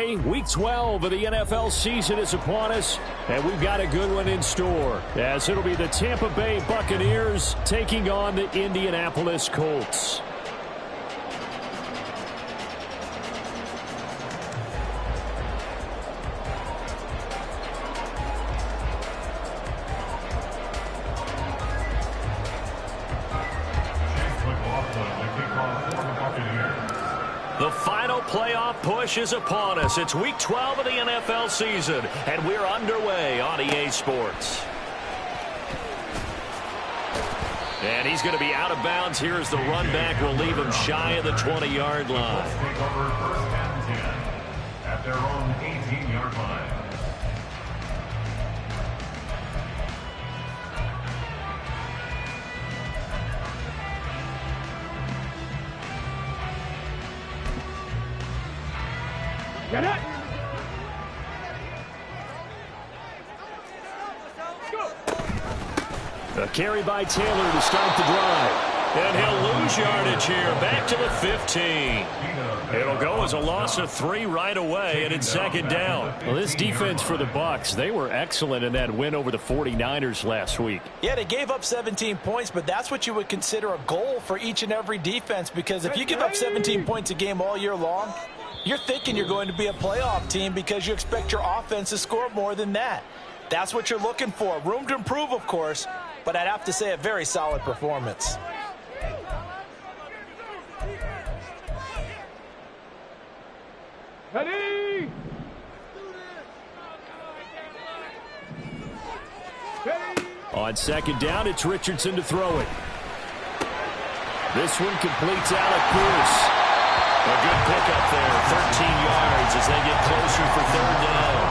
underway. Week 12 of the NFL season is upon us, and we've got a good one in store, as it'll be the Tampa Bay Buccaneers taking on the Indianapolis Colts. The final playoff push is upon us. It's Week 12 of the NFL season, and we're underway on EA Sports. And he's going to be out of bounds here as the run back will leave him shy of the 20-yard line. Take over first and 10 at their own 18-yard line. Get it! A carry by Taylor to start the drive. And he'll lose yardage here. Back to the 15. It'll go as a loss of 3 right away, and it's second down. Well, this defense for the Bucs, they were excellent in that win over the 49ers last week. Yeah, they gave up 17 points, but that's what you would consider a goal for each and every defense, because if you give up 17 points a game all year long, you're thinking you're going to be a playoff team because you expect your offense to score more than that. That's what you're looking for. Room to improve, of course, but I'd have to say a very solid performance. Ready? On second down, it's Richardson to throw it. This one completes Alec Pierce. A good pickup there, 13 yards as they get closer for third down.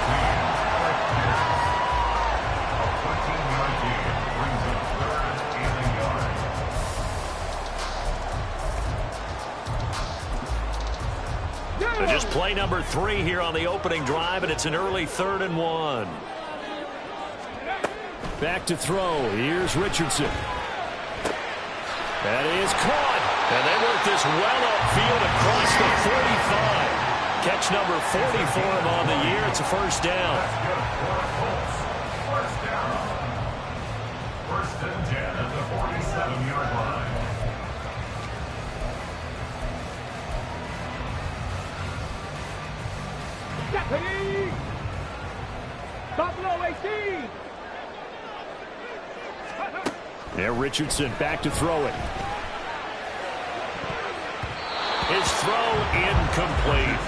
And just play number 3 here on the opening drive, and it's an early 3rd and 1. Back to throw. Here's Richardson. That is caught. And they work this well upfield across the 45. Catch number 40 for him on the year. It's a first down. First and 10 at the 47-yard line. Deputy! Buffalo AC! There, Richardson back to throw it. His throw incomplete.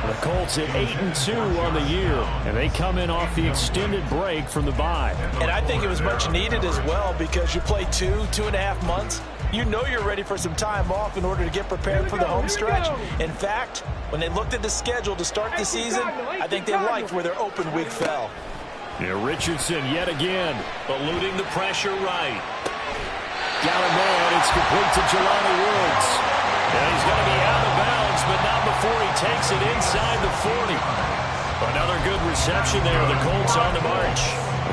The Colts at 8-2 on the year, and they come in off the extended break from the bye. And I think it was much needed as well, because you play 2.5 months. You know you're ready for some time off in order to get prepared for the home stretch. In fact, when they looked at the schedule to start the season, I think they liked where their open week fell. Yeah, Richardson yet again, eluding the pressure right. Gallimore, it's complete to Jelani Woods. And he's going to be out of bounds, but not before he takes it inside the 40. Another good reception there. The Colts on the march.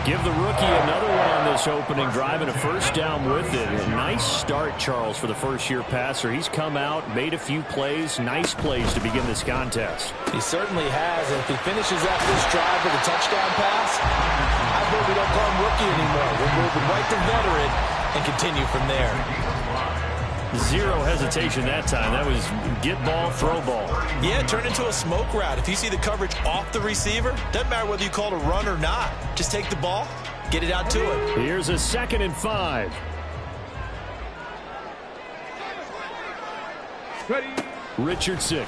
Give the rookie another one on this opening drive and a first down with it. A nice start, Charles, for the first-year passer. He's come out, made a few plays, nice plays to begin this contest. He certainly has, and if he finishes out this drive with a touchdown pass, I hope we don't call him rookie anymore. We'll move him right to veteran and continue from there. Zero hesitation that time. That was get ball, throw ball. Yeah, turn into a smoke route. If you see the coverage off the receiver, doesn't matter whether you call it a run or not. Just take the ball, get it out to it. Here's a 2nd and 5. Ready? Richardson.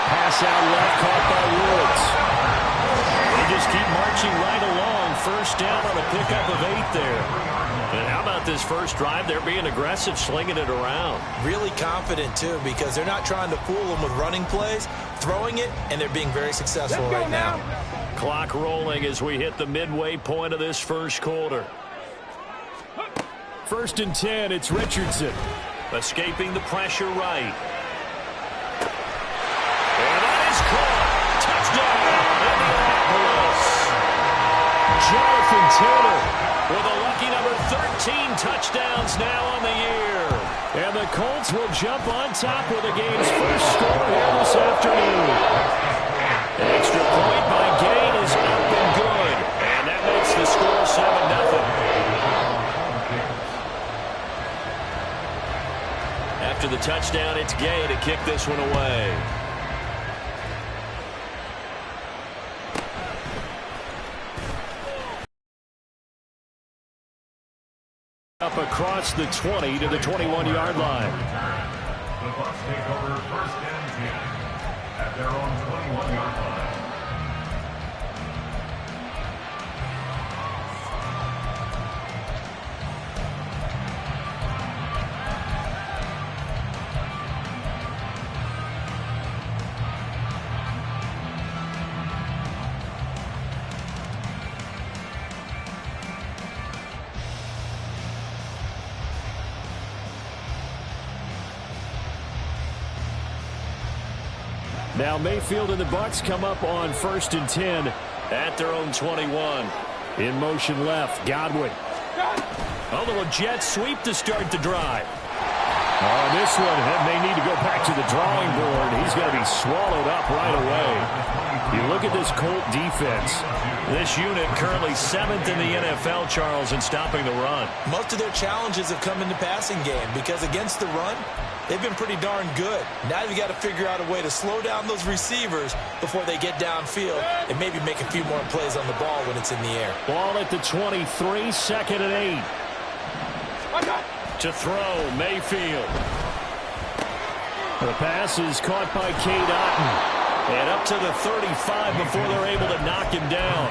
Pass out left, caught by Woods. They just keep marching right along. First down on a pickup of 8 there. And how about this first drive? They're being aggressive, slinging it around. Really confident, too, because they're not trying to fool them with running plays, throwing it, and they're being very successful right now. Clock rolling as we hit the midway point of this first quarter. 1st and 10, it's Richardson. Escaping the pressure right. And that is caught. Touchdown, Indianapolis. Jonathan Taylor with a lucky number 13 touchdowns now on the year. And the Colts will jump on top with the game's first score here this afternoon. An extra point by Gain is up and good. And that makes the score 7-0. After the touchdown, it's Gay to kick this one away. Up across the 20 to the 21-yard line. The Bucs take over 1st and 10 at their own 21-yard line. Now Mayfield and the Bucs come up on 1st and 10 at their own 21. In motion left, Godwin. A little jet sweep to start the drive. On this one, they need to go back to the drawing board. He's going to be swallowed up right away. You look at this Colt defense. This unit currently 7th in the NFL, Charles, in stopping the run. Most of their challenges have come in the passing game because against the run, they've been pretty darn good. Now you've got to figure out a way to slow down those receivers before they get downfield and maybe make a few more plays on the ball when it's in the air. Ball at the 23, 2nd and 8. To throw, Mayfield. The pass is caught by Cade Otton. And up to the 35 before they're able to knock him down.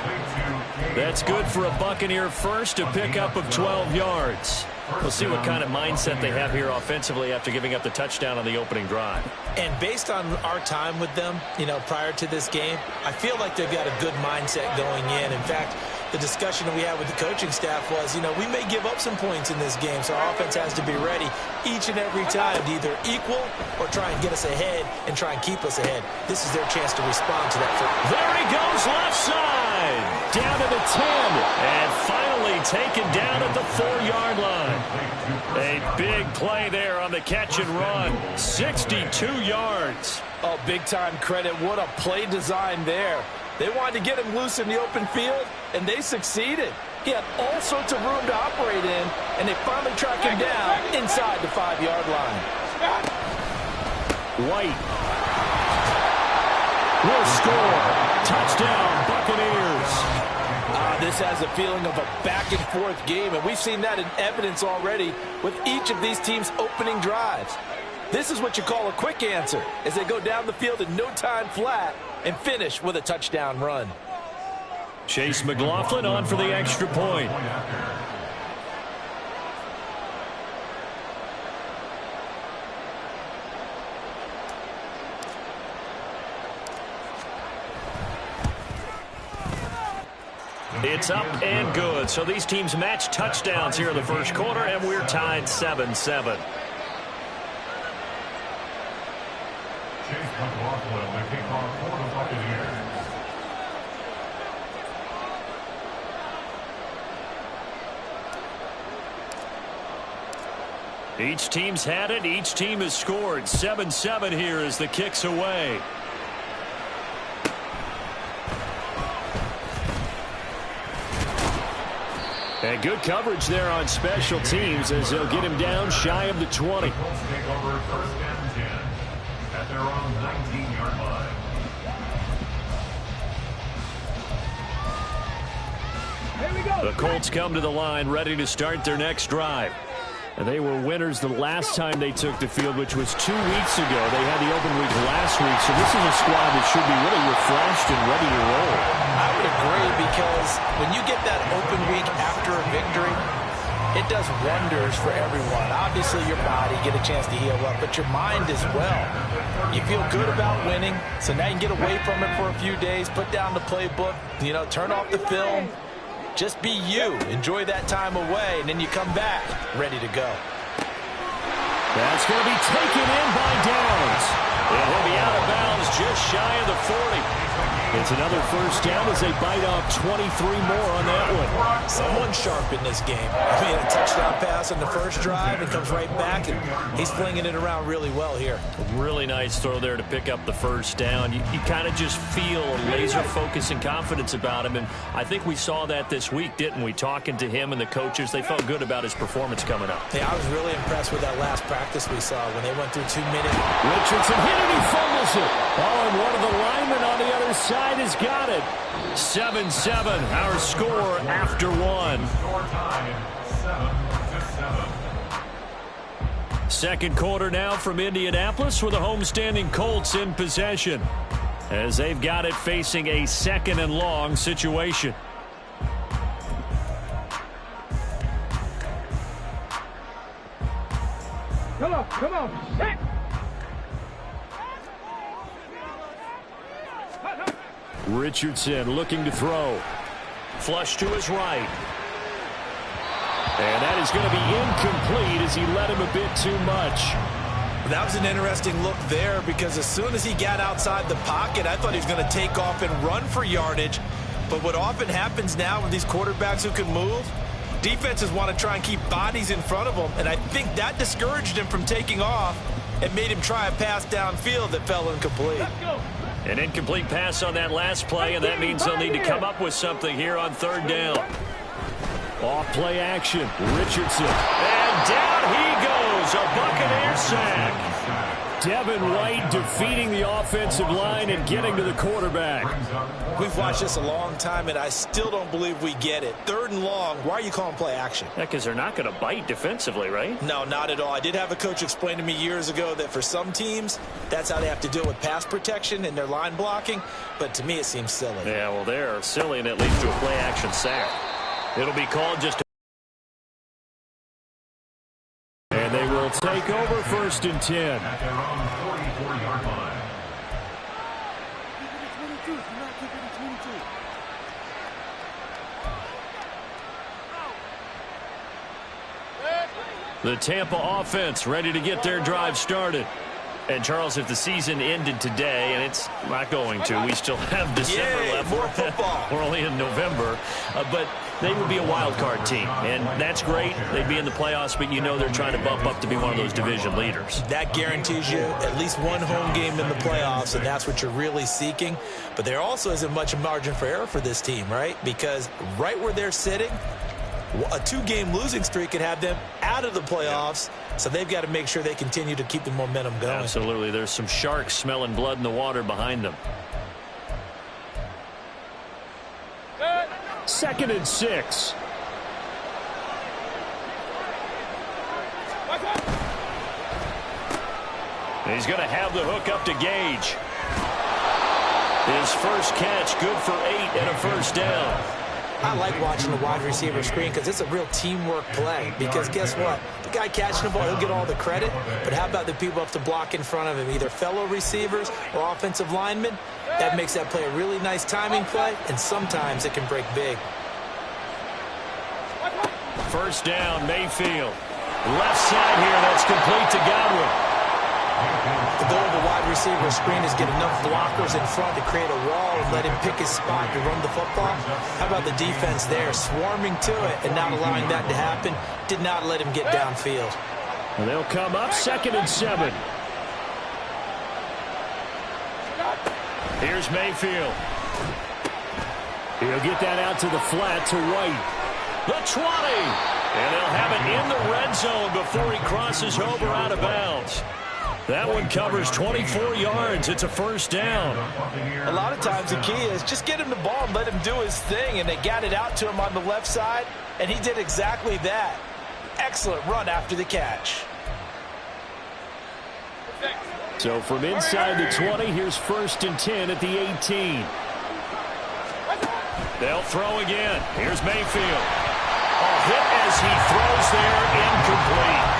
That's good for a Buccaneer first, a pickup of 12 yards. We'll see what kind of mindset they have here offensively after giving up the touchdown on the opening drive. And based on our time with them, prior to this game, I feel like they've got a good mindset going in. In fact, the discussion that we had with the coaching staff was, we may give up some points in this game, so our offense has to be ready each and every time to either equal or try and get us ahead and try and keep us ahead. This is their chance to respond to that. There he goes, left side, down to the 10, and finally taken down at the 4-yard line. A big play there on the catch and run, 62 yards. Oh, big-time credit. What a play design there. They wanted to get him loose in the open field, and they succeeded. He had all sorts of room to operate in, and they finally tracked him down inside the 5-yard line. White will score. Touchdown, Buccaneers. This has a feeling of a back-and-forth game, and we've seen that in evidence already with each of these teams' opening drives. This is what you call a quick answer, as they go down the field in no time flat and finish with a touchdown run. Chase McLaughlin on for the extra point. It's up and good. So these teams match touchdowns here in the first quarter, and we're tied 7-7. Chase McLaughlin, the kickoff for the Buccaneers. Each team's had it. Each team has scored. 7-7 here as the kick's away. And good coverage there on special teams as they'll get him down shy of the 20. The Colts take over 1st and 10 at their own 19-yard line. Here we go. The Colts come to the line ready to start their next drive. And they were winners the last time they took the field, which was 2 weeks ago. They had the open week last week, so this is a squad that should be really refreshed and ready to roll. I would agree, because when you get that open week after a victory, it does wonders for everyone. Obviously, your body get a chance to heal up, but your mind as well. You feel good about winning, so now you can get away from it for a few days, put down the playbook, turn off the film. Just be you. Enjoy that time away, and then you come back ready to go. That's going to be taken in by Downs. And he'll be out of bounds just shy of the 40. It's another first down as they bite off 23 more on that one. Someone sharp in this game. I mean, a touchdown pass on the first drive and comes right back, and he's flinging it around really well here. Really nice throw there to pick up the first down. You kind of just feel a laser focus and confidence about him, and I think we saw that this week, didn't we? Talking to him and the coaches, they felt good about his performance coming up. Yeah, I was really impressed with that last practice we saw when they went through 2 minutes. Richardson hit it, he fumbles it. Oh, and one of the linemen on the other side has got it. 7-7, our score after one. Score time, 7-7. Second quarter now from Indianapolis with the homestanding Colts in possession, as they've got it facing a 2nd and long situation. Come on. Hey. Richardson looking to throw. Flush to his right. And that is going to be incomplete as he led him a bit too much. That was an interesting look there because as soon as he got outside the pocket, I thought he was going to take off and run for yardage. But what often happens now with these quarterbacks who can move, defenses want to try and keep bodies in front of them, and I think that discouraged him from taking off and made him try a pass downfield that fell incomplete. An incomplete pass on that last play, and that means they'll need to come up with something here on 3rd down. Off play action, Richardson. And down he goes, a Buccaneer sack. Devin White defeating the offensive line and getting to the quarterback. We've watched this a long time, and I still don't believe we get it. 3rd and long, why are you calling play action? Yeah, because they're not going to bite defensively, right? No, not at all. I did have a coach explain to me years ago that for some teams, that's how they have to deal with pass protection and their line blocking, but to me it seems silly. Yeah, well, they're silly, and it leads to a play action sack. It'll be called just and they will take over 1st and 10. At their own 44-yard line. The Tampa offense ready to get their drive started. And, Charles, if the season ended today, and it's not going to, we still have December left. More football. We're only in November. But they would be a wild card team, and that's great. They'd be in the playoffs, but you know they're trying to bump up to be one of those division leaders. That guarantees you at least one home game in the playoffs, and that's what you're really seeking. But there also isn't much margin for error for this team, right? Because right where they're sitting, a 2-game losing streak could have them out of the playoffs, so they've got to make sure they continue to keep the momentum going. Absolutely. There's some sharks smelling blood in the water behind them. 2nd and 6. He's going to have the hook up to Gage. His first catch, good for 8 and a first down. I like watching the wide receiver screen because it's a real teamwork play. Because guess what? The guy catching the ball, he'll get all the credit. But how about the people up to block in front of him, either fellow receivers or offensive linemen? That makes that play a really nice timing play, and sometimes it can break big. First down, Mayfield. Left side here, that's complete to Godwin. The goal of the wide receiver screen is get enough blockers in front to create a wall and let him pick his spot to run the football. How about the defense there, swarming to it and not allowing that to happen? Did not let him get downfield. And they'll come up 2nd and 7. Here's Mayfield. He'll get that out to the flat to White. The 20. And they'll have it in the red zone before he crosses over out of bounds. That one covers 24 yards. It's a first down. A lot of times the key is just get him the ball and let him do his thing, and they got it out to him on the left side, and he did exactly that. Excellent run after the catch. So from inside the 20, here's 1st and 10 at the 18. They'll throw again. Here's Mayfield. A hit as he throws there, incomplete.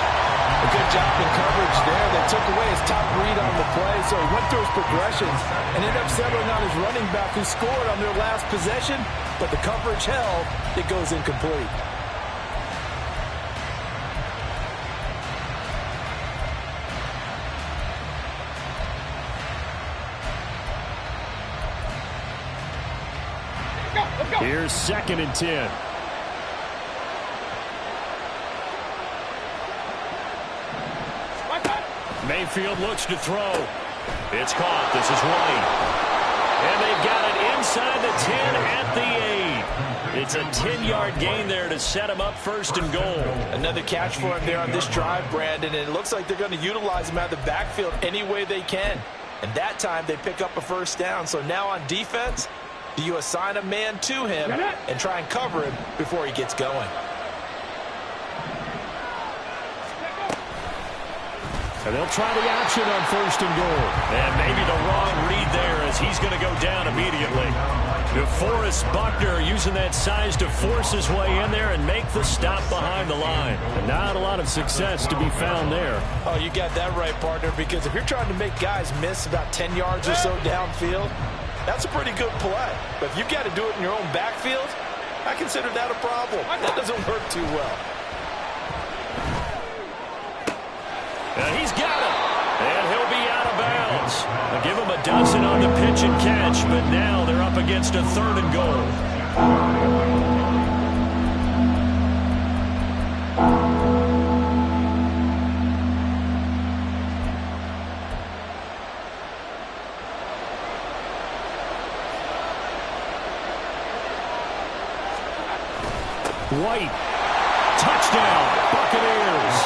A good job in coverage there. They took away his top read on the play, so he went through his progressions and ended up settling on his running back who scored on their last possession, but the coverage held. It goes incomplete. Here's 2nd and 10. Mayfield looks to throw. It's caught. This is White. And they've got it inside the 10 at the 8. It's a 10-yard gain there to set him up 1st and goal. Another catch for him there on this drive, Brandon, and it looks like they're going to utilize him out of the backfield any way they can. And that time they pick up a 1st down. So now on defense, do you assign a man to him and try and cover him before he gets going? And they'll try the option on 1st and goal. And maybe the wrong read there as he's going to go down immediately. DeForest Buckner using that size to force his way in there and make the stop behind the line. And not a lot of success to be found there. Oh, you got that right, partner, because if you're trying to make guys miss about 10 yards or so downfield, that's a pretty good play. But if you've got to do it in your own backfield, I consider that a problem. That doesn't work too well. He's got it. And he'll be out of bounds. They'll give him a dozen on the pitch and catch, but now they're up against a 3rd and goal. White. Touchdown, Buccaneers.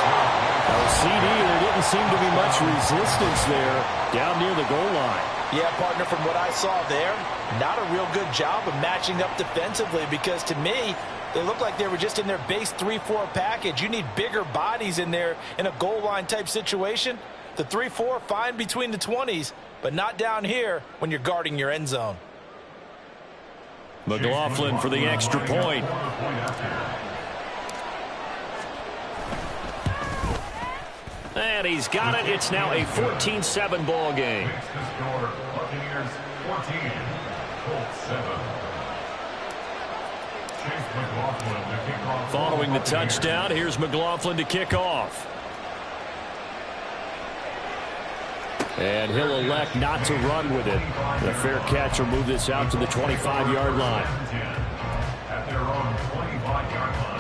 CD, there didn't seem to be much resistance there down near the goal line. Yeah, partner, from what I saw there, not a real good job of matching up defensively because to me, they looked like they were just in their base 3-4 package. You need bigger bodies in there in a goal line type situation. The 3-4, fine between the 20s, but not down here when you're guarding your end zone. McLaughlin for the extra point. And he's got it. It's now a 14-7 ball game. Buccaneers 14, Colts 7. Following the touchdown, here's McLaughlin to kick off. And he'll elect not to run with it. The fair catch will move this out to the 25-yard line. At their own 25-yard line.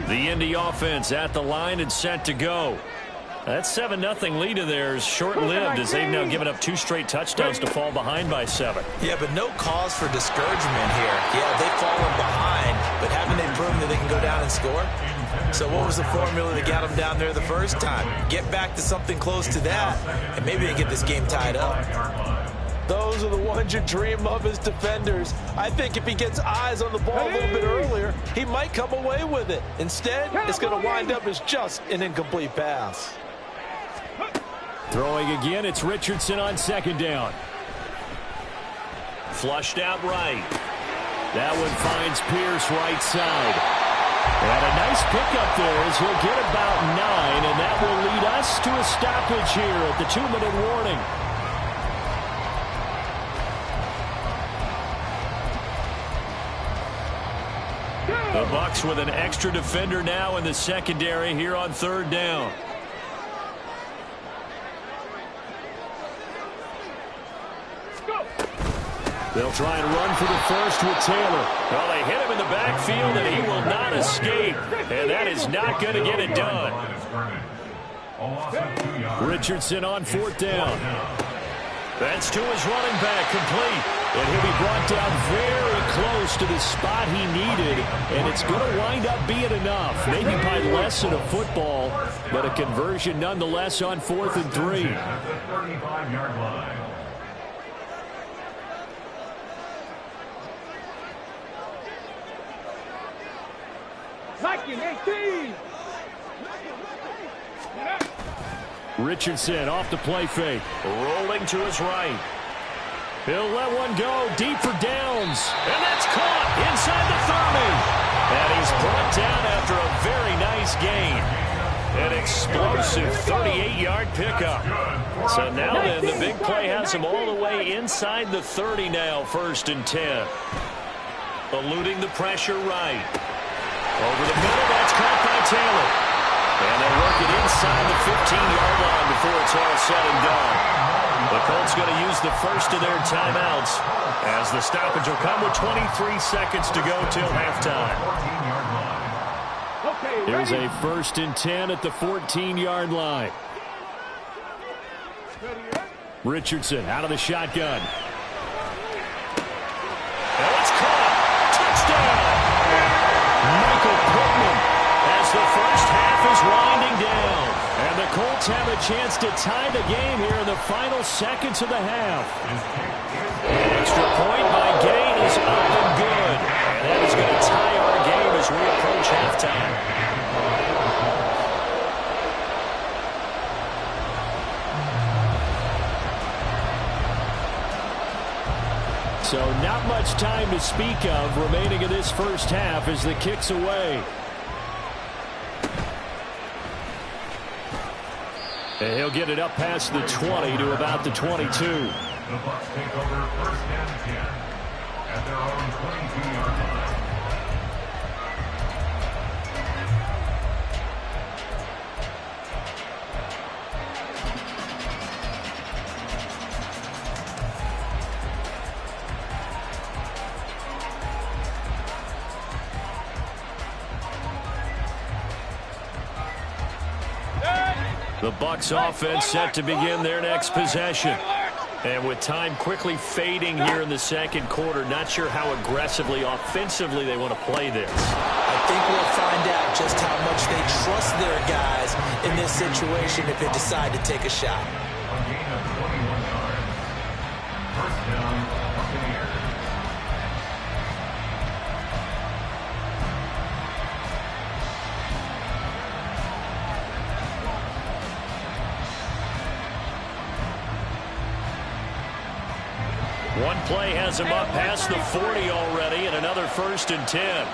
The Indy offense at the line and set to go. That 7-0 lead of theirs short-lived as they've now given up 2 straight touchdowns to fall behind by 7. Yeah, but no cause for discouragement here. Yeah, they've fallen behind, but haven't they proven that they can go down and score? So what was the formula that got them down there the first time? Get back to something close to that, and maybe they get this game tied up. Those are the ones you dream of as defenders. I think if he gets eyes on the ball a little bit earlier, he might come away with it. Instead, it's going to wind up as just an incomplete pass. Throwing again, it's Richardson on 2nd down. Flushed out right. That one finds Pierce right side. And a nice pickup there as he'll get about 9, and that will lead us to a stoppage here at the 2-minute warning. The Bucs with an extra defender now in the secondary here on 3rd down. They'll try and run for the first with Taylor. Well, they hit him in the backfield, and he will not escape. And that is not going to get it done. Richardson on 4th down. That's to his running back, complete. And he'll be brought down very close to the spot he needed. And it's going to wind up being enough. Maybe by less than a football, but a conversion nonetheless on 4th and 3. 35-yard line. Liking 18. Richardson off the play fake. Rolling to his right. He'll let one go deep for Downs. And that's caught inside the 30. And he's brought down after a very nice gain. An explosive 38-yard pickup. So now then, the big play has him all the way inside the 30 now, 1st and 10. Eluding the pressure right. Over the middle, that's caught by Taylor. And they run mark it inside the 15-yard line before it's all said and done. The Colts going to use the first of their timeouts as the stoppage will come with 23 seconds to go till halftime. Here's a 1st and 10 at the 14-yard line. Richardson out of the shotgun. Oh, it's caught. Touchdown. Michael Pittman as the first half is winding down. And the Colts have a chance to tie the game here in the final seconds of the half. An extra point by Gain is up and good. And that is going to tie our game as we approach halftime. So not much time to speak of remaining in this first half as the kick's away. And he'll get it up past the 20 to about the 22. The Bucs take over 1st and 10 at their own 22-yard line. The Bucs offense set to begin their next possession. And with time quickly fading here in the second quarter, not sure how aggressively, offensively they want to play this. I think we'll find out just how much they trust their guys in this situation if they decide to take a shot. A gain of 21 yards. 1st down, Buccaneers. One play has him up past the 40 already, and another 1st and 10.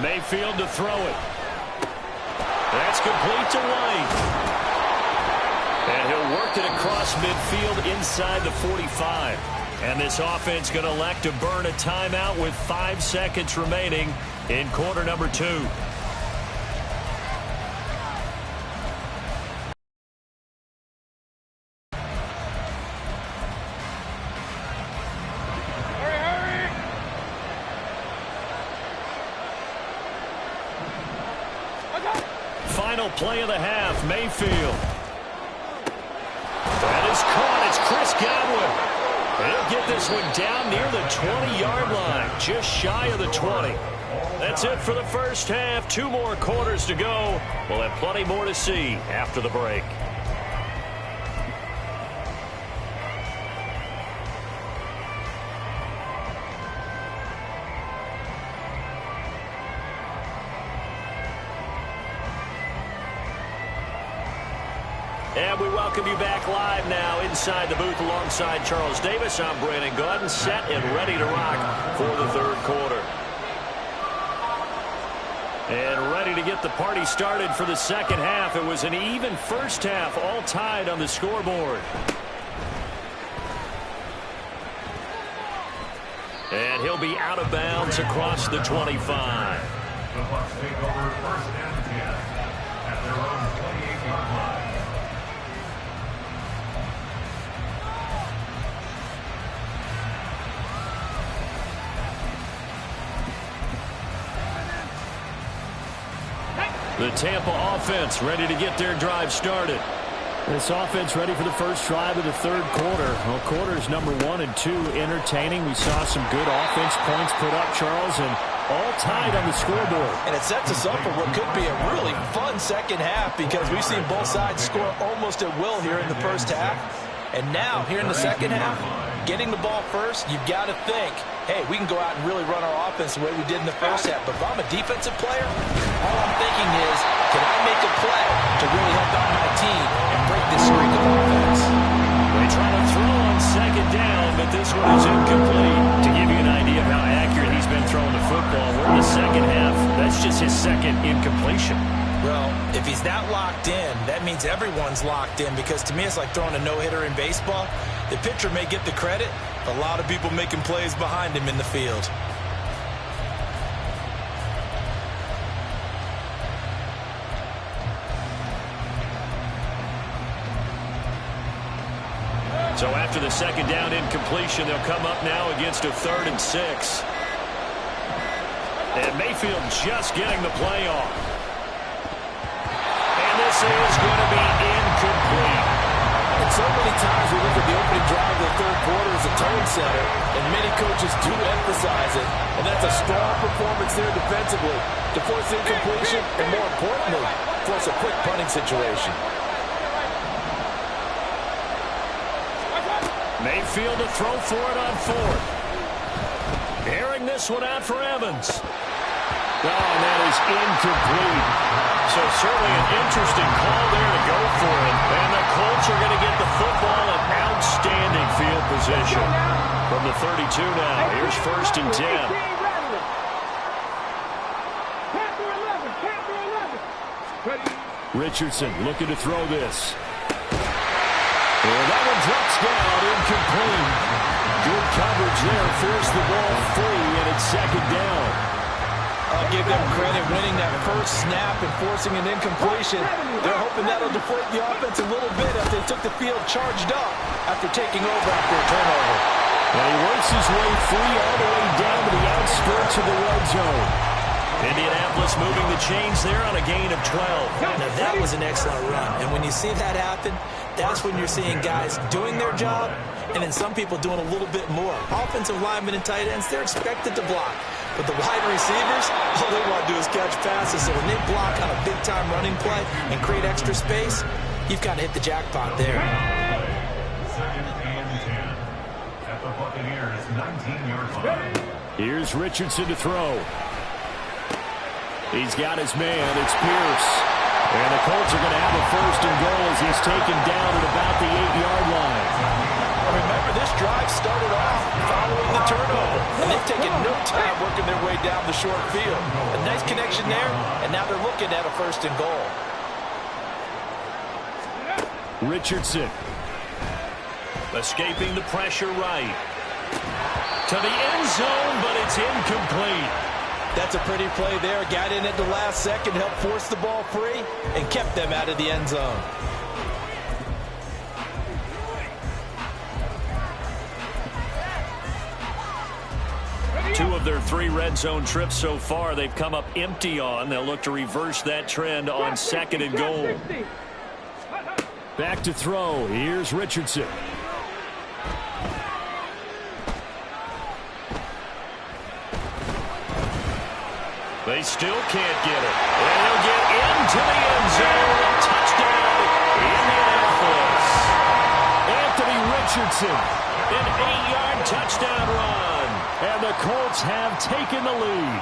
Mayfield to throw it. That's complete to White. And he'll work it across midfield inside the 45. And this offense going to elect to burn a timeout with 5 seconds remaining in quarter number 2. Final play of the half, Mayfield. That is caught. It's Chris Godwin. He'll get this one down near the 20-yard line, just shy of the 20. That's it for the first half. 2 more quarters to go. We'll have plenty more to see after the break. And we welcome you back live now inside the booth alongside Charles Davis. I'm Brandon Gordon, set and ready to rock for the 3rd quarter. And ready to get the party started for the second half. It was an even first half, all tied on the scoreboard. And he'll be out of bounds across the 25. The Bucs take over 1st and 10 at their own 28-yard line. The Tampa offense ready to get their drive started. This offense ready for the first drive of the 3rd quarter. Well, quarters number 1 and 2 entertaining. We saw some good offense points put up, Charles, and all tied on the scoreboard. And it sets us up for what could be a really fun second half because we've seen both sides score almost at will here in the first half. And now, here in the second half, getting the ball first, you've got to think, hey, we can go out and really run our offense the way we did in the first half. But if I'm a defensive player, all I'm thinking is, can I make a play to really help out my team and break this streak of offense? They try to throw on 2nd down, but this one is incomplete. To give you an idea of how accurate he's been throwing the football, we're in the second half. That's just his 2nd incompletion. Well, if he's not locked in, that means everyone's locked in because to me it's like throwing a no-hitter in baseball. The pitcher may get the credit, a lot of people making plays behind him in the field. So after the second down incompletion, they'll come up now against a 3rd and 6. And Mayfield just getting the play off. And this is going to be incomplete. And so many times we look at the opening drive of the third quarter as a tone setter, and many coaches do emphasize it. And that's a strong performance there defensively to force incompletion and, more importantly, force a quick punting situation. Mayfield to throw for it on 4th. Airing this one out for Evans. Oh, and that is incomplete. So certainly an interesting call there to go for it. And the Colts are going to get the football in outstanding field position. From the 32 now, here's 1st and 10. Richardson looking to throw this. And that one drops down, incomplete. Good coverage there, forced the ball free, and it's 2nd down. I'll give them credit winning that first snap and forcing an incompletion. They're hoping that'll deflate the offense a little bit as they took the field charged up after taking over after a turnover. And he works his way free all the way down to the outskirts of the red zone. Indianapolis moving the chains there on a gain of 12. Now that was an excellent run. And when you see that happen, that's when you're seeing guys doing their job and then some people doing a little bit more. Offensive linemen and tight ends, they're expected to block. But the wide receivers, all they want to do is catch passes. So when they block on a big-time running play and create extra space, you've kind of hit the jackpot there. 2nd and 10 at the Buccaneers' 19-yard line. Here's Richardson to throw. He's got his man. It's Pierce. And the Colts are going to have a 1st and goal as he's taken down at about the 8-yard line. Remember, this drive started off following the turnover, and they've taken no time working their way down the short field. A nice connection there, and now they're looking at a 1st and goal. Richardson. Escaping the pressure right. To the end zone, but it's incomplete. That's a pretty play there. Got in at the last second, helped force the ball free, and kept them out of the end zone. Two of their 3 red zone trips so far, they've come up empty on. They'll look to reverse that trend on 2nd and goal. Back to throw. Here's Richardson. They still can't get it. And they'll get into the end zone. A touchdown, Indianapolis. Anthony Richardson, an 8-yard touchdown run. And the Colts have taken the lead.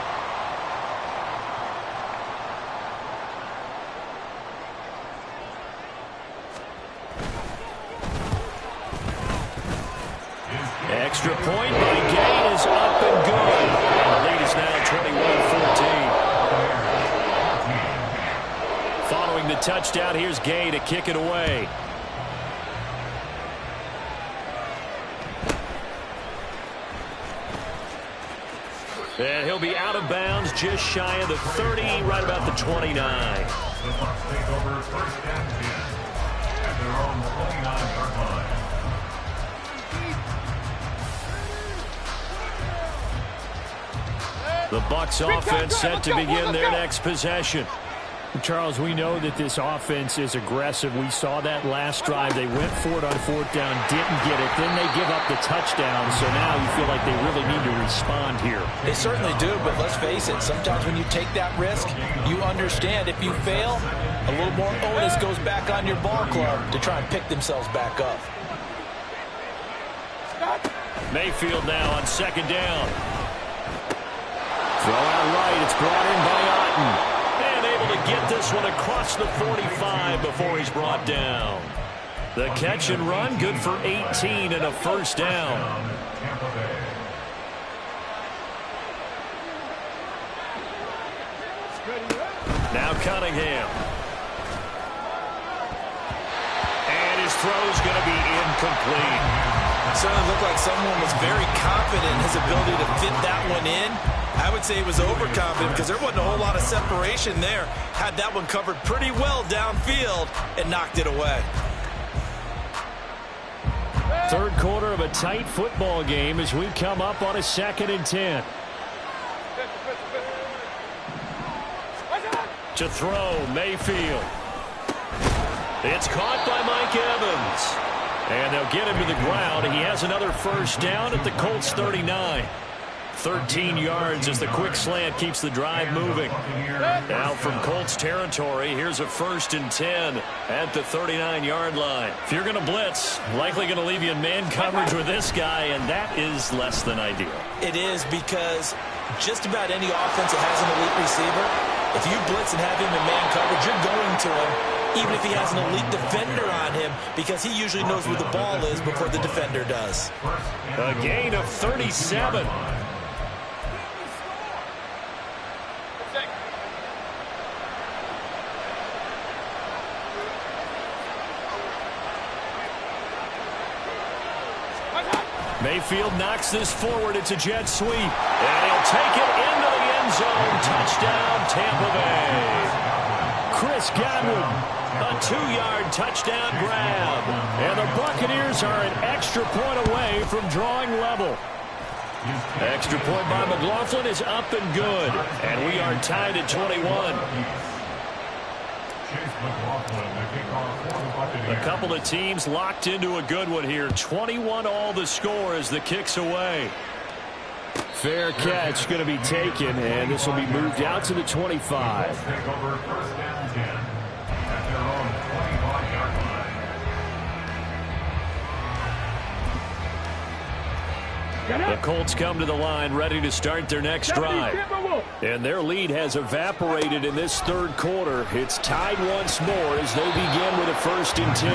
Extra point by Gay is up and good. And the lead is now 21-14. Following the touchdown, here's Gay to kick it away. And he'll be out of bounds just shy of the 30, right about the 29. The Bucs take over 1st and 10 at their own 29-yard line. The Bucs offense set to begin their next possession. Charles, we know that this offense is aggressive. We saw that last drive. They went for it on 4th down, didn't get it. Then they give up the touchdown. So now you feel like they really need to respond here. They certainly do, but let's face it. Sometimes when you take that risk, you understand if you fail, a little more onus goes back on your ball club to try and pick themselves back up. Mayfield now on 2nd down. Throw out right. It's brought in by Otten. And able to get this one across the 45 before he's brought down. The catch and run, good for 18 and a 1st down. Now Cunningham. And his throw's going to be incomplete. Certainly looked like someone was very confident in his ability to fit that one in. I would say he was overconfident because there wasn't a whole lot of separation there. Had that one covered pretty well downfield and knocked it away. Third quarter of a tight football game as we come up on a 2nd and 10. To throw, Mayfield. It's caught by Mike Evans. And they'll get him to the ground. He has another first down at the Colts 39. 13 yards as the quick slant keeps the drive moving. Now from Colts territory, here's a 1st and 10 at the 39-yard line. If you're going to blitz, likely going to leave you in man coverage with this guy, and that is less than ideal. It is, because just about any offense that has an elite receiver, if you blitz and have him in man coverage, you're going to him, even if he has an elite defender on him, because he usually knows where the ball is before the defender does. A gain of 37. Mayfield knocks this forward. It's a jet sweep. And he'll take it into the end zone. Touchdown, Tampa Bay. Chris Godwin, a 2-yard touchdown grab. And the Buccaneers are an extra point away from drawing level. Extra point by McLaughlin is up and good. And we are tied at 21. A couple of teams locked into a good one here. 21 all the score as the kick's away. Fair catch going to be taken, and this will be moved out to the 25. The Colts come to the line ready to start their next drive. And their lead has evaporated in this third quarter. It's tied once more as they begin with a 1st and 10.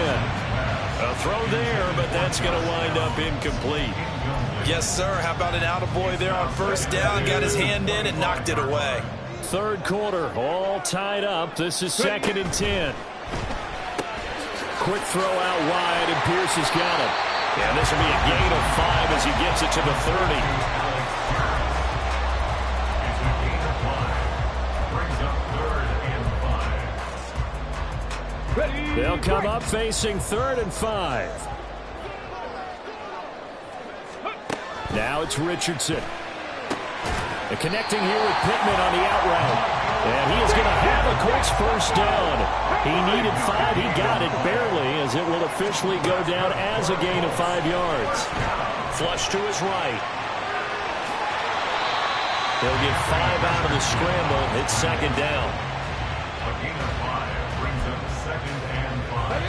A throw there, but that's going to wind up incomplete. Yes, sir. How about an attaboy there on 1st down? Got his hand in and knocked it away. Third quarter, all tied up. This is 2nd and 10. Quick throw out wide, and Pierce has got it. And this will be a gain of 5 as he gets it to the 30. They'll come up facing 3rd and 5. Now it's Richardson. And connecting here with Pittman on the out route. And he is going to have a Colts first down. He needed 5. He got it barely, as it will officially go down as a gain of 5 yards. Flush to his right. They'll get 5 out of the scramble. It's 2nd down. A gain of 5 brings up 2nd and 5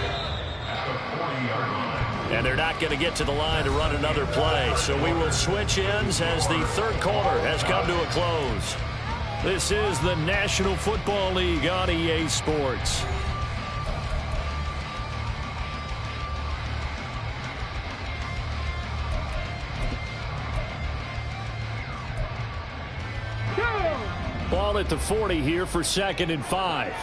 at the 40-yard line. And they're not going to get to the line to run another play. So we will switch ends as the third quarter has come to a close. This is the National Football League on EA Sports. Ball at the 40 here for 2nd and 5.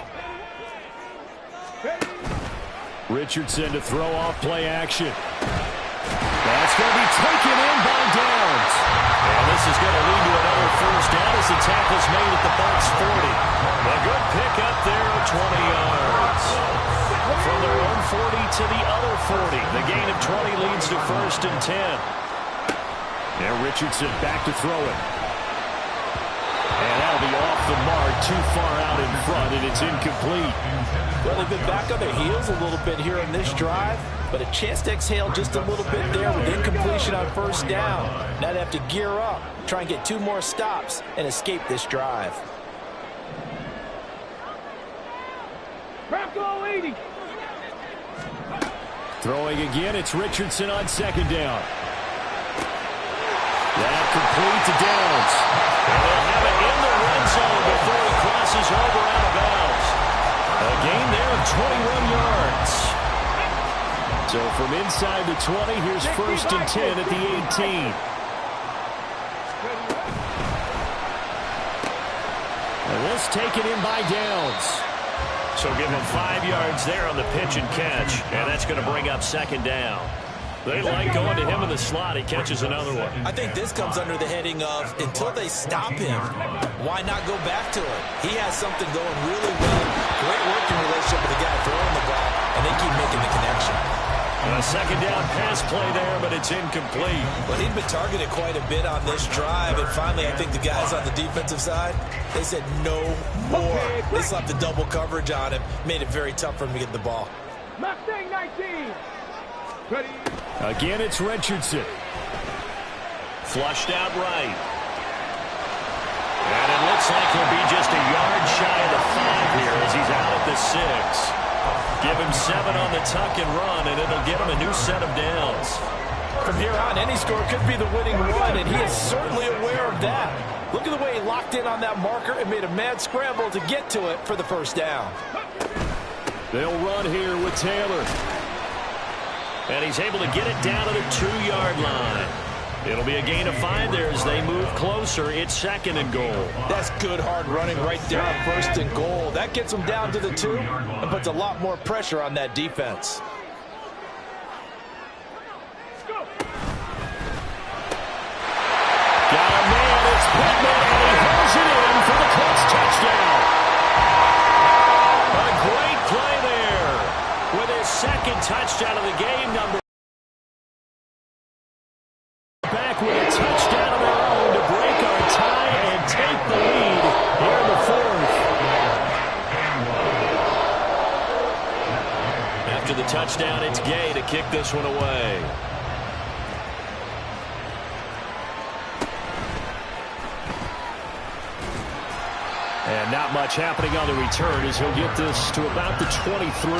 Richardson to throw off play action. That's going to be taken in by Downs. And this is going to lead to another first down as the tackle's made at the Bucs 40. A good pick up there of 20 yards. From their own 40 to the other 40. The gain of 20 leads to 1st and 10. Now Richardson back to throw it. And that'll be off the mark, too far out in front, and it's incomplete. Well, they've been back on their heels a little bit here on this drive, but a chance to exhale just a little bit there with incompletion on 1st down. Now they have to gear up, try and get 2 more stops, and escape this drive. Bronco 80. Throwing again, it's Richardson on 2nd down. That complete to Downs. And they'll have it in the red zone before he crosses over out of bounds. A gain there of 21 yards. So from inside the 20, here's 1st and 10 at the 18. And this taken in by Downs. So give him 5 yards there on the pitch and catch, and that's going to bring up 2nd down. They like going to him in the slot. He catches another one. I think this comes under the heading of, until they stop him, why not go back to him? He has something going really well. Great working relationship with the guy throwing the ball, and they keep making the connection. A second down pass play there, but it's incomplete. Well, he'd been targeted quite a bit on this drive, and finally I think the guys on the defensive side, they said no more. They slapped the double coverage on him, made it very tough for him to get the ball. Mustang 19. Ready. Again, it's Richardson. Flushed out right. And it looks like he'll be just a yard shy of the 5 here as he's out at the 6. Give him 7 on the tuck and run, and it'll get him a new set of downs. From here on, any score could be the winning run, and he is certainly aware of that. Look at the way he locked in on that marker and made a mad scramble to get to it for the first down. They'll run here with Taylor. And he's able to get it down to the 2-yard line. It'll be a gain of 5 there as they move closer. It's 2nd and goal. That's good hard running right there on 1st and goal. That gets them down to the 2 and puts a lot more pressure on that defense. Got a man, it's Pittman, and he hauls it in for the Colts touchdown. A great play there with his 2nd touchdown of the game, number back with a touchdown of their own to break our tie and take the lead here in the 4th. After the touchdown, it's Gay to kick this one away. And not much happening on the return as he'll get this to about the 23.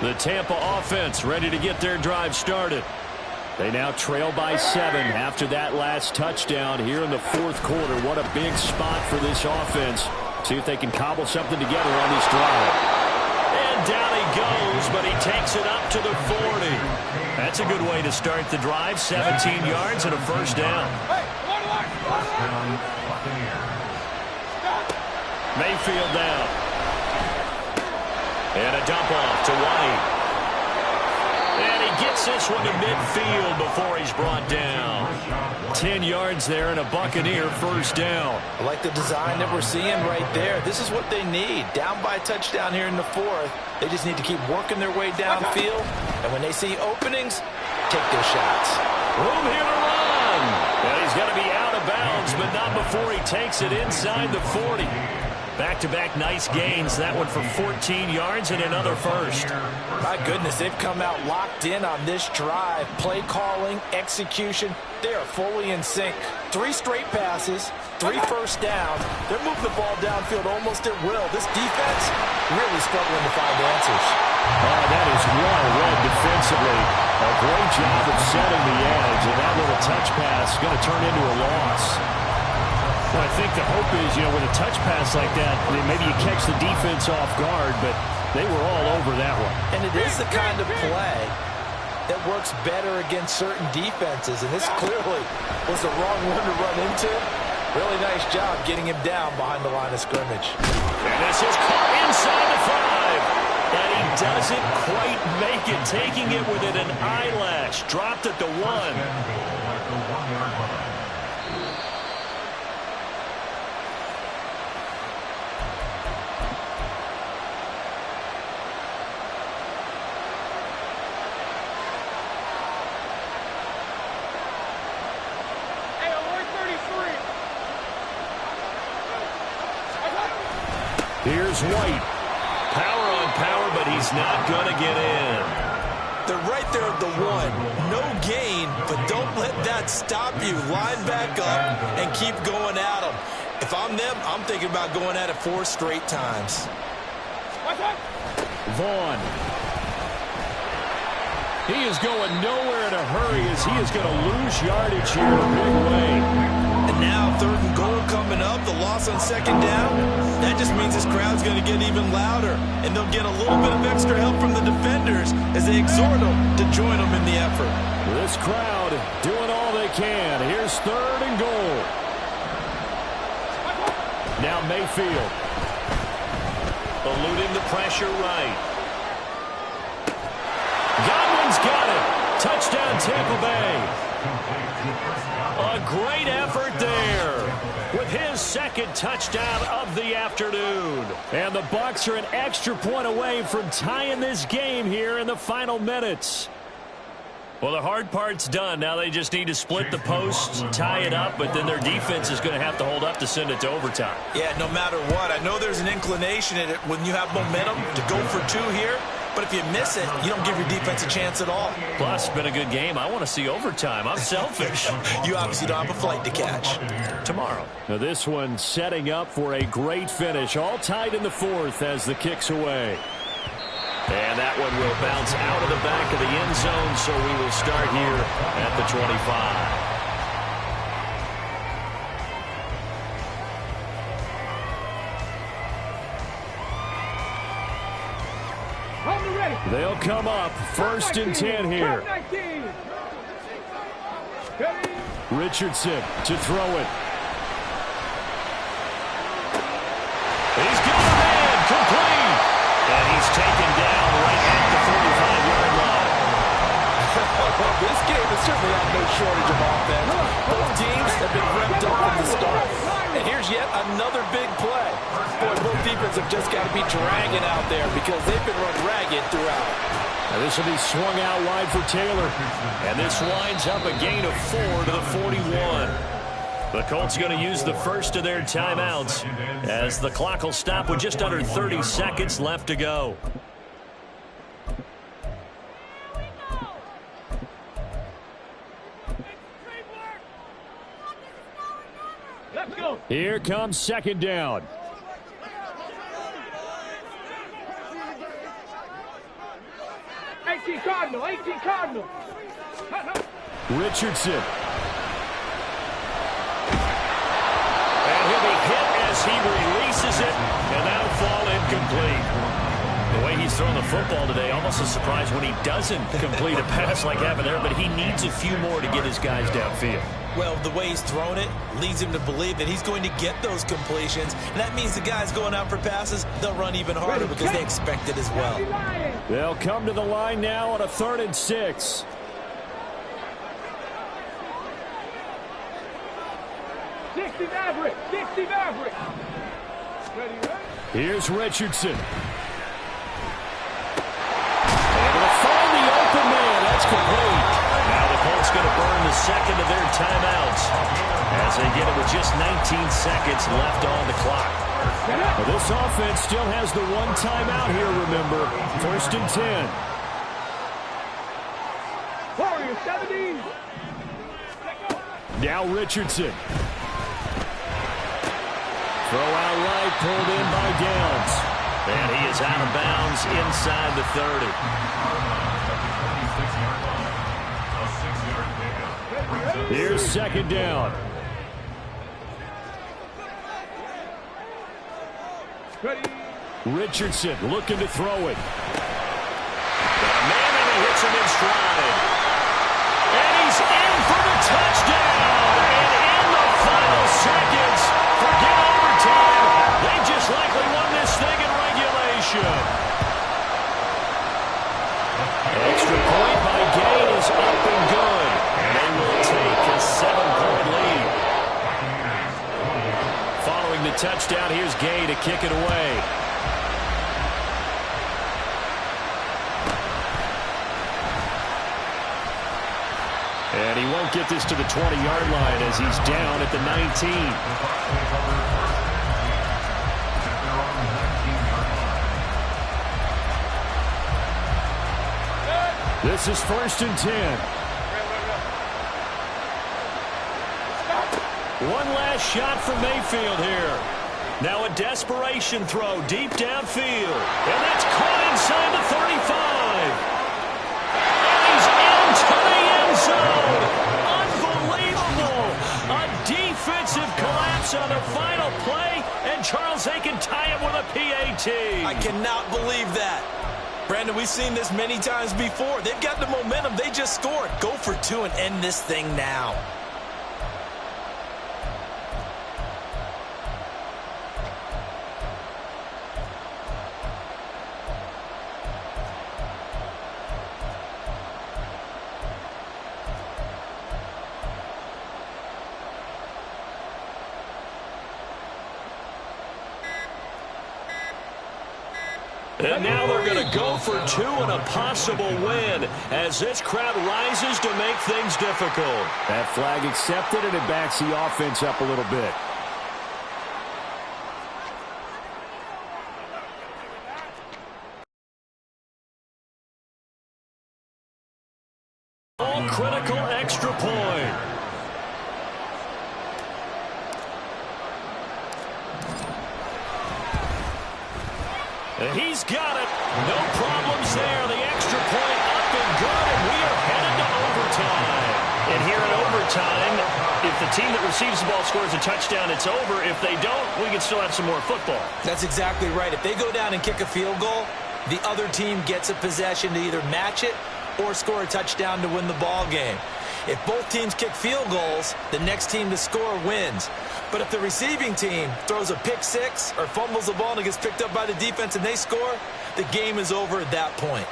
The Tampa offense ready to get their drive started. They now trail by 7 after that last touchdown here in the 4th quarter. What a big spot for this offense. See if they can cobble something together on this drive. And down he goes, but he takes it up to the 40. That's a good way to start the drive. 17 yards and a first down. Mayfield down. And a dump off to White. And he gets this one to midfield before he's brought down. 10 yards there and a Buccaneer first down. I like the design that we're seeing right there. This is what they need. Down by a touchdown here in the 4th. They just need to keep working their way downfield. And when they see openings, take their shots. Room here to run. And he's going to be out of bounds, but not before he takes it inside the 40. Back-to-back nice gains. That one for 14 yards and another first. My goodness, they've come out locked in on this drive. Play calling, execution, they are fully in sync. 3 straight passes, 3 first downs. They're moving the ball downfield almost at will. This defense really struggling to find answers. Oh, that is well read defensively. A great job of setting the edge, and that little touch pass is going to turn into a loss. Well, I think the hope is, with a touch pass like that, maybe you catch the defense off guard, but they were all over that one. And it is the kind of play that works better against certain defenses, and this clearly was the wrong one to run into. Really nice job getting him down behind the line of scrimmage. And this is caught inside the 5. And he doesn't quite make it, taking it within an eyelash. Dropped at the 1. Here's White. Power on power, but he's not going to get in. They're right there at the 1. No gain, but don't let that stop you. Line back up and keep going at them. If I'm them, I'm thinking about going at it 4 straight times. Vaughn. He is going nowhere in a hurry as he is going to lose yardage here in a big way. And now 3rd and goal coming up, the loss on 2nd down. That just means this crowd's going to get even louder, and they'll get a little bit of extra help from the defenders as they exhort them to join them in the effort. This crowd doing all they can. Here's 3rd and goal. Now Mayfield. Eluding the pressure right. Godwin's got it. Touchdown, Tampa Bay. A great effort there with his second touchdown of the afternoon. And the Bucs are an extra point away from tying this game here in the final minutes. Well, the hard part's done. Now they just need to split the posts, tie it up, but then their defense is going to have to hold up to send it to overtime. Yeah, no matter what. I know there's an inclination in it when you have momentum to go for two here, but if you miss it, you don't give your defense a chance at all. Plus, it's been a good game. I want to see overtime. I'm selfish. You obviously don't have a flight to catch. Tomorrow. Now this one setting up for a great finish. All tied in the fourth as the kick's away. And that one will bounce out of the back of the end zone, so we will start here at the 25. They'll come up 1st and 10 here. Richardson to throw it. He's got a man, complete. And he's taken down right at the 45-yard line. This game has certainly had no shortage of offense. Both teams have been revved up from the start. And here's yet another big play. Boy, both defenses have just got to be dragging out there because they've been run ragged throughout. Now this will be swung out wide for Taylor. And this winds up a gain of 4 to the 41. The Colts going to use the first of their timeouts as the clock will stop with just under 30 seconds left to go. Let's go. Here comes 2nd down. Cardinal. Richardson. And he'll be hit as he releases it, and that'll fall incomplete. The way he's throwing the football today, almost a surprise when he doesn't complete a pass like happened there, but he needs a few more to get his guys downfield. Well, the way he's thrown it leads him to believe that he's going to get those completions. And that means the guys going out for passes, they'll run even harder because they expect it as well. They'll come to the line now on a 3rd and 6. Maverick. Here's Richardson. Able to find the open man. That's complete. Now the Colts going to burn the second of their timeouts as they get it with just 19 seconds left on the clock. Well, this offense still has the one timeout here, remember. 1st and 10. Warriors 17. Now Richardson. Throw out right, pulled in by Downs. And he is out of bounds inside the 30. Here's 2nd down. Richardson looking to throw it. Man, and he hits him in stride. And he's in for the touchdown. And in the final seconds, forget overtime. They just likely won this thing in regulation. Extra point by Gay is up and good. And they will take a 7-point lead. Following the touchdown, here's Gay to kick it away. And he won't get this to the 20-yard line as he's down at the 19. This is 1st and 10. One last shot for Mayfield here. Now a desperation throw deep downfield. And that's caught inside the 35. And he's into the end zone. Unbelievable. A defensive collapse on the final play. And Charles, they can tie it with a PAT. I cannot believe that. Brandon, we've seen this many times before. They've got the momentum. They just scored. Go for two and end this thing now. And now they're going to go for two and a possible win as this crowd rises to make things difficult. That flag accepted, and it backs the offense up a little bit. All critical extra point. He's got it. No problems there. The extra point up and good, and we are headed to overtime. And here in overtime, if the team that receives the ball scores a touchdown, it's over. If they don't, we can still have some more football. That's exactly right. If they go down and kick a field goal, the other team gets a possession to either match it or score a touchdown to win the ball game. If both teams kick field goals, the next team to score wins. But if the receiving team throws a pick six or fumbles the ball and it gets picked up by the defense and they score, the game is over at that point.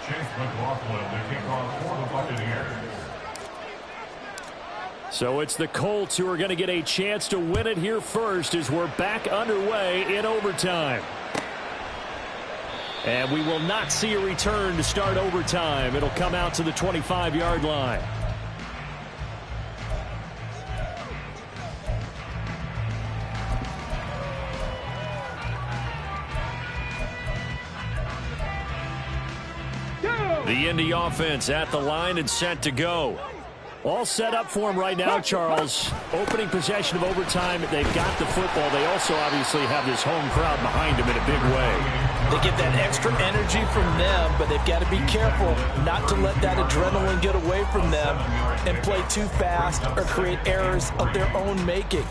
Chase McLaughlin, the kickoff for the Buccaneers. So it's the Colts who are going to get a chance to win it here first as we're back underway in overtime. And we will not see a return to start overtime. It'll come out to the 25-yard line. The Indy offense at the line and set to go. All set up for him right now, Charles. Opening possession of overtime. They've got the football. They also obviously have this home crowd behind them in a big way. They get that extra energy from them, but they've got to be careful not to let that adrenaline get away from them and play too fast or create errors of their own making.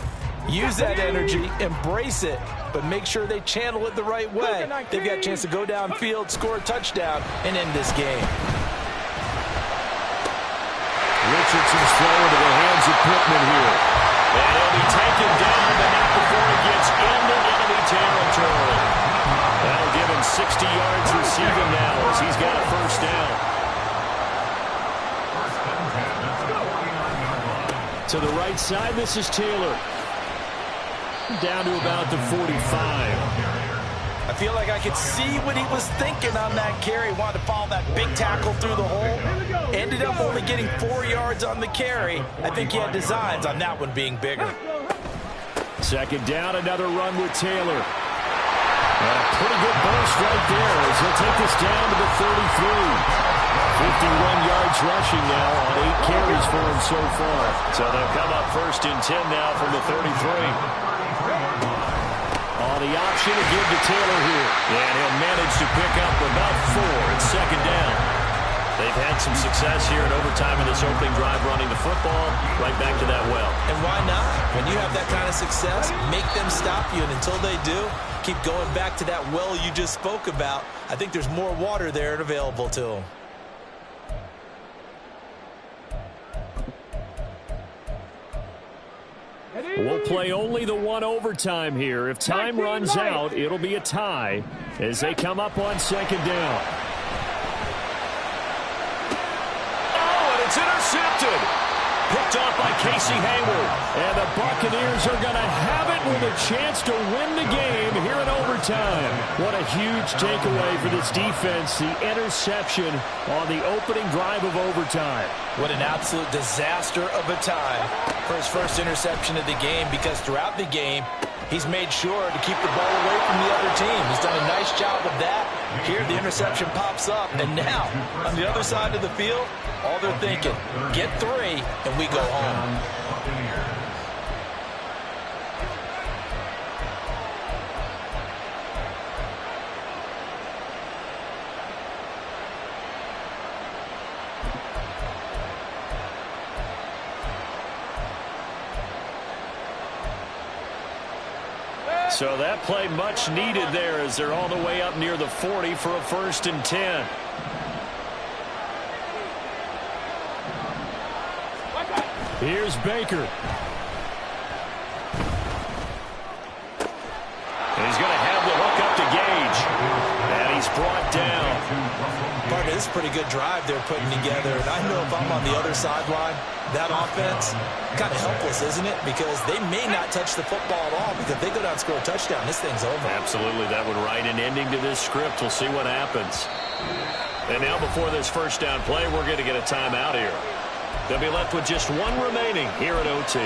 Use that energy, embrace it, but make sure they channel it the right way. They've got a chance to go downfield, score a touchdown, and end this game. Richardson's throw into the hands of Pittman here. And he'll be taken down, but not before he gets into enemy territory. That'll give him 60 yards receiving now as he's got a first down. To the right side, this is Taylor. Down to about the 45. I feel like I could see what he was thinking on that carry. Wanted to follow that big tackle through the hole. Ended up only getting 4 yards on the carry. I think he had designs on that one being bigger. Second down, another run with Taylor. And a pretty good burst right there as he'll take this down to the 33. 51 yards rushing now on 8 carries for him so far. So they'll come up first and 10 now from the 33. On the option to give to Taylor here. And he'll manage to pick up about 4 at second down. They've had some success here in overtime in this opening drive running the football right back to that well. And why not? When you have that kind of success, make them stop you. And until they do, keep going back to that well you just spoke about. I think there's more water there and available to them. We'll play only the one overtime here. If time runs out, it'll be a tie as they come up on second down. Oh, and it's intercepted. Picked off by Casey Hayward. And the Buccaneers are going to have it with a chance to win the game here in overtime. What a huge takeaway for this defense. The interception on the opening drive of overtime. What an absolute disaster of a time for his first interception of the game, because throughout the game, he's made sure to keep the ball away from the other team. He's done a nice job of that. Here, the interception pops up, and now, on the other side of the field, all they're thinking, get 3, and we go home. So that play much needed there as they're all the way up near the 40 for a first and 10. Here's Baker. And he's going to have the hook up to Gage. And he's brought down. Part of mean, this is a pretty good drive they're putting together. And I know if I'm on the other sideline, that offense, kind of helpless, isn't it? Because they may not touch the football at all, because if they go down and score a touchdown, this thing's over. Absolutely. That would write an ending to this script. We'll see what happens. And now before this first down play, we're going to get a timeout here. They'll be left with just one remaining here at OT.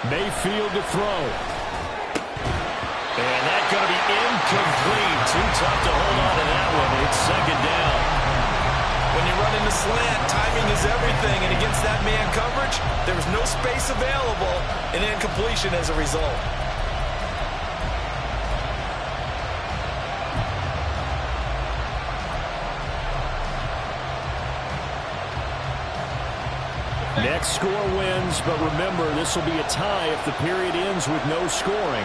Mayfield to throw. And that's going to be incomplete. Too tough to hold on to that one. It's second down. When you run into slant, timing is everything. And against that man coverage, there was no space available, and incompletion as a result. Next score wins, but remember, this will be a tie if the period ends with no scoring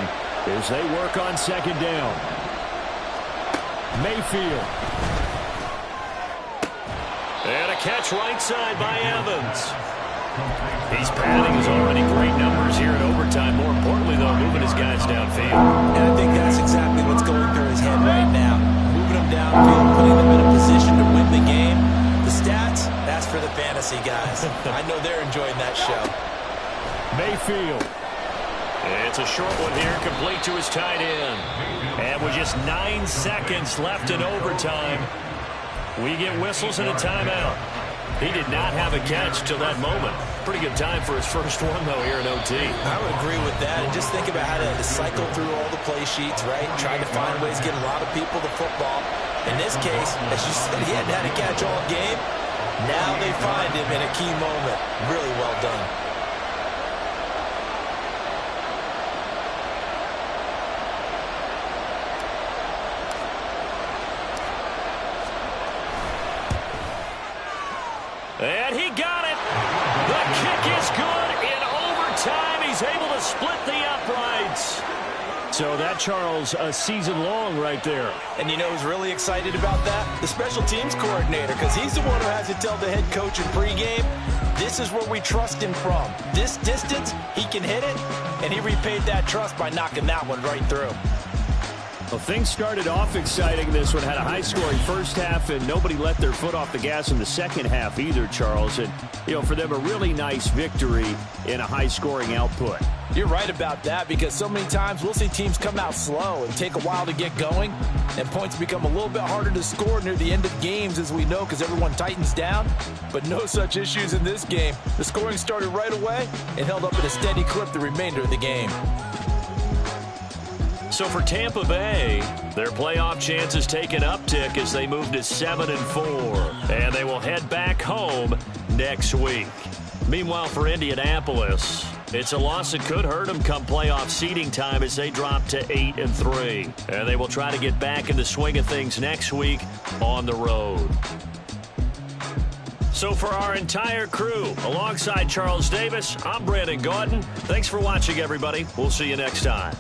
as they work on second down. Mayfield. And a catch right side by Evans. He's padding his already great numbers here in overtime. More importantly, though, moving his guys downfield. And I think that's exactly what's going through his head right now. Moving them downfield, putting them in a position to win the game. The stats, that's for the fantasy guys. I know they're enjoying that show. Mayfield. It's a short one here, complete to his tight end. And with just 9 seconds left in overtime, we get whistles and a timeout. He did not have a catch till that moment. Pretty good time for his first one, though, here in OT. I would agree with that. And just think about how to cycle through all the play sheets, right? Trying to find ways to get a lot of people the football. In this case, as you said, he hadn't had a catch all game. Now they find him in a key moment. Really well done. And he got it. The kick is good in overtime. He's able to split the uprights. So that, Charles, a season long right there. And you know who's really excited about that? The special teams coordinator, because he's the one who has to tell the head coach in pregame, this is where we trust him from. This distance, he can hit it, and he repaid that trust by knocking that one right through. Well, things started off exciting. This one had a high-scoring first half, and nobody let their foot off the gas in the second half either, Charles. And, you know, for them, a really nice victory in a high-scoring output. You're right about that, because so many times we'll see teams come out slow and take a while to get going, and points become a little bit harder to score near the end of games, as we know, because everyone tightens down. But no such issues in this game. The scoring started right away and held up at a steady clip the remainder of the game. So for Tampa Bay, their playoff chances take an uptick as they move to 7-4. And they will head back home next week. Meanwhile, for Indianapolis, it's a loss that could hurt them come playoff seeding time as they drop to 8-3. And they will try to get back in the swing of things next week on the road. So for our entire crew, alongside Charles Davis, I'm Brandon Gaudin. Thanks for watching, everybody. We'll see you next time.